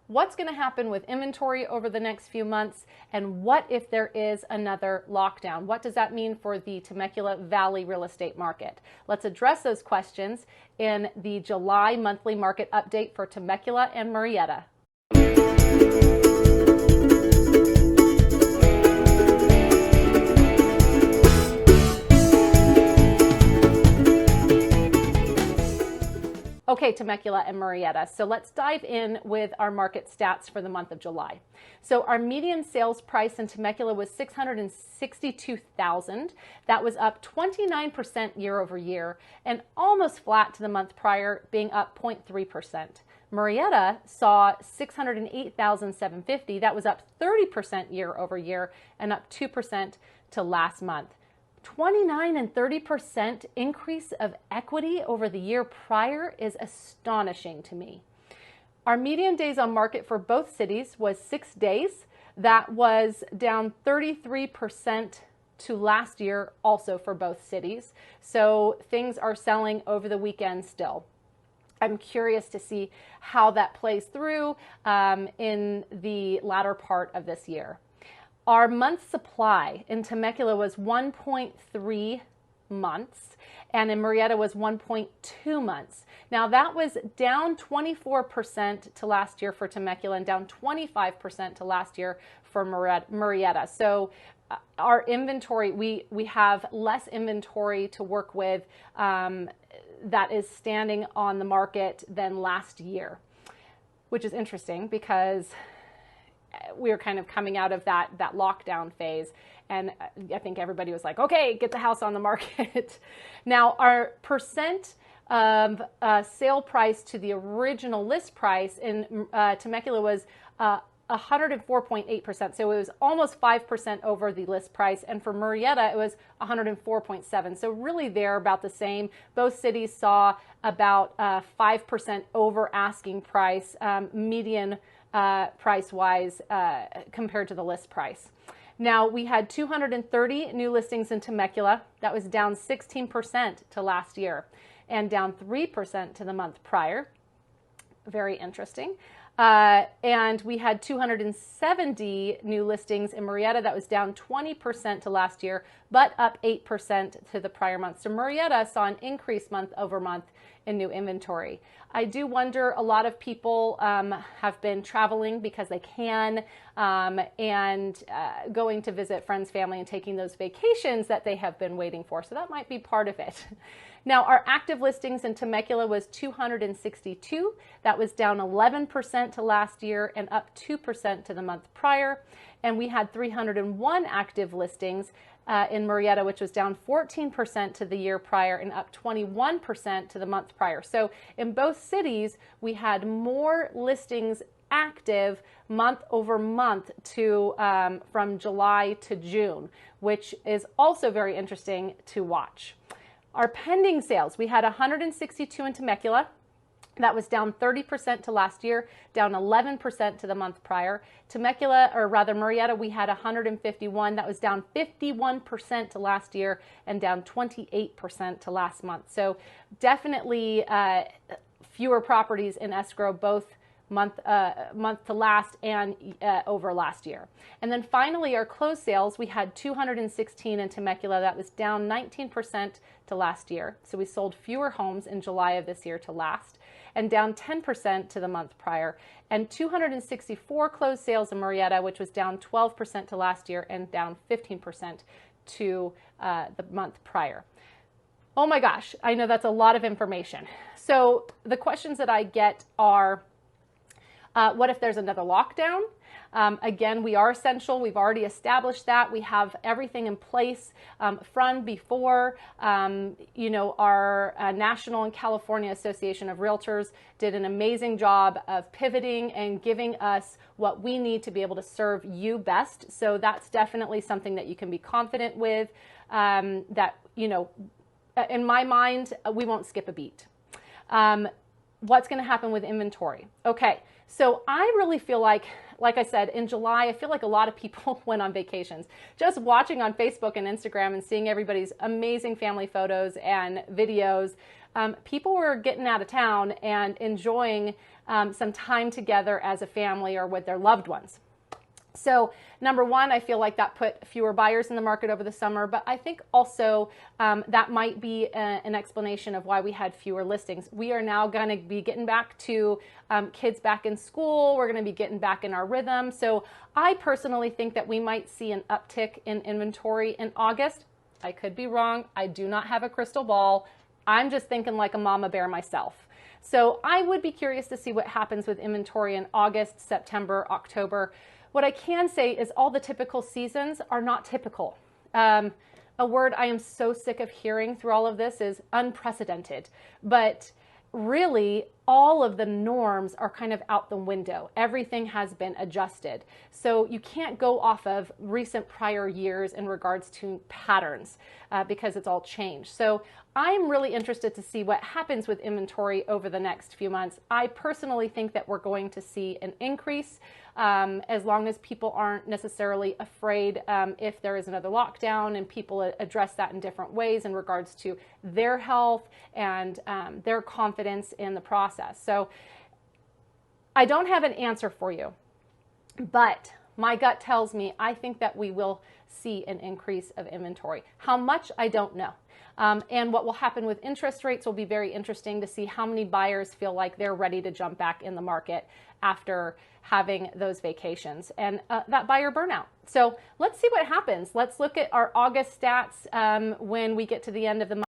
what's going to happen with inventory over the next few months, and what if there is another lockdown? What does that mean for the Temecula Valley real estate market? Let's address those questions in the July monthly market update for Temecula and Murrieta. Okay, Temecula and Murrieta. So let's dive in with our market stats for the month of July. So our median sales price in Temecula was $662,000. That was up 29% year over year and almost flat to the month prior, being up 0.3%. Murrieta saw $608,750. That was up 30% year over year and up 2% to last month. 29 and 30% increase of equity over the year prior is astonishing to me. Our median days on market for both cities was 6 days. That was down 33% to last year also for both cities. So things are selling over the weekend still. I'm curious to see how that plays through in the latter part of this year. Our month supply in Temecula was 1.3 months, and in Murrieta was 1.2 months. Now that was down 24% to last year for Temecula and down 25% to last year for Murrieta. So our inventory, we have less inventory to work with that is standing on the market than last year, which is interesting because we were kind of coming out of that lockdown phase, and I think everybody was like, okay, get the house on the market. Now our percent of sale price to the original list price in Temecula was 104.8%, so it was almost 5% over the list price, and for Murrieta it was 104.7%, so really they're about the same. Both cities saw about 5% over asking price, median price-wise compared to the list price. Now we had 230 new listings in Temecula. That was down 16% to last year and down 3% to the month prior. Very interesting. And we had 270 new listings in Murrieta. That was down 20% to last year, but up 8% to the prior month. So Murrieta saw an increase month over month in new inventory. I do wonder, a lot of people have been traveling because they can and going to visit friends, family, and taking those vacations that they have been waiting for. So that might be part of it. Now, our active listings in Temecula was 262. That was down 11% to last year and up 2% to the month prior. And we had 301 active listings in Murrieta, which was down 14% to the year prior and up 21% to the month prior. So in both cities, we had more listings active month over month to from July to June, which is also very interesting to watch. Our pending sales, we had 162 in Temecula. That was down 30% to last year, down 11% to the month prior. Temecula, or rather Murrieta, we had 151. That was down 51% to last year and down 28% to last month. So definitely fewer properties in escrow, both month to last and over last year. And then finally, our closed sales, we had 216 in Temecula. That was down 19% to last year. So we sold fewer homes in July of this year to last, and down 10% to the month prior. And 264 closed sales in Murrieta, which was down 12% to last year and down 15% to the month prior. Oh my gosh, I know that's a lot of information. So the questions that I get are, what if there's another lockdown? Again, we are essential. We've already established that. We have everything in place from before. You know, our National and California Association of Realtors did an amazing job of pivoting and giving us what we need to be able to serve you best. So that's definitely something that you can be confident with. That, you know, in my mind, we won't skip a beat. What's going to happen with inventory? Okay. So I really feel like like I said, in July, I feel like a lot of people went on vacations. Just watching on Facebook and Instagram and seeing everybody's amazing family photos and videos, people were getting out of town and enjoying some time together as a family or with their loved ones. So number one, I feel like that put fewer buyers in the market over the summer, but I think also that might be an explanation of why we had fewer listings. We are now going to be getting back to kids back in school. We're going to be getting back in our rhythm. So I personally think that we might see an uptick in inventory in August. I could be wrong. I do not have a crystal ball. I'm just thinking like a mama bear myself. So I would be curious to see what happens with inventory in August, September, October. What I can say is all the typical seasons are not typical. A word I am so sick of hearing through all of this is unprecedented. But really, all of the norms are kind of out the window. Everything has been adjusted. So you can't go off of recent prior years in regards to patterns because it's all changed. So I'm really interested to see what happens with inventory over the next few months. I personally think that we're going to see an increase as long as people aren't necessarily afraid if there is another lockdown, and people address that in different ways in regards to their health and their confidence in the process. So I don't have an answer for you, but my gut tells me I think that we will see an increase of inventory. How much, I don't know. And what will happen with interest rates will be very interesting to see how many buyers feel like they're ready to jump back in the market after having those vacations and that buyer burnout. So let's see what happens. Let's look at our August stats when we get to the end of the month.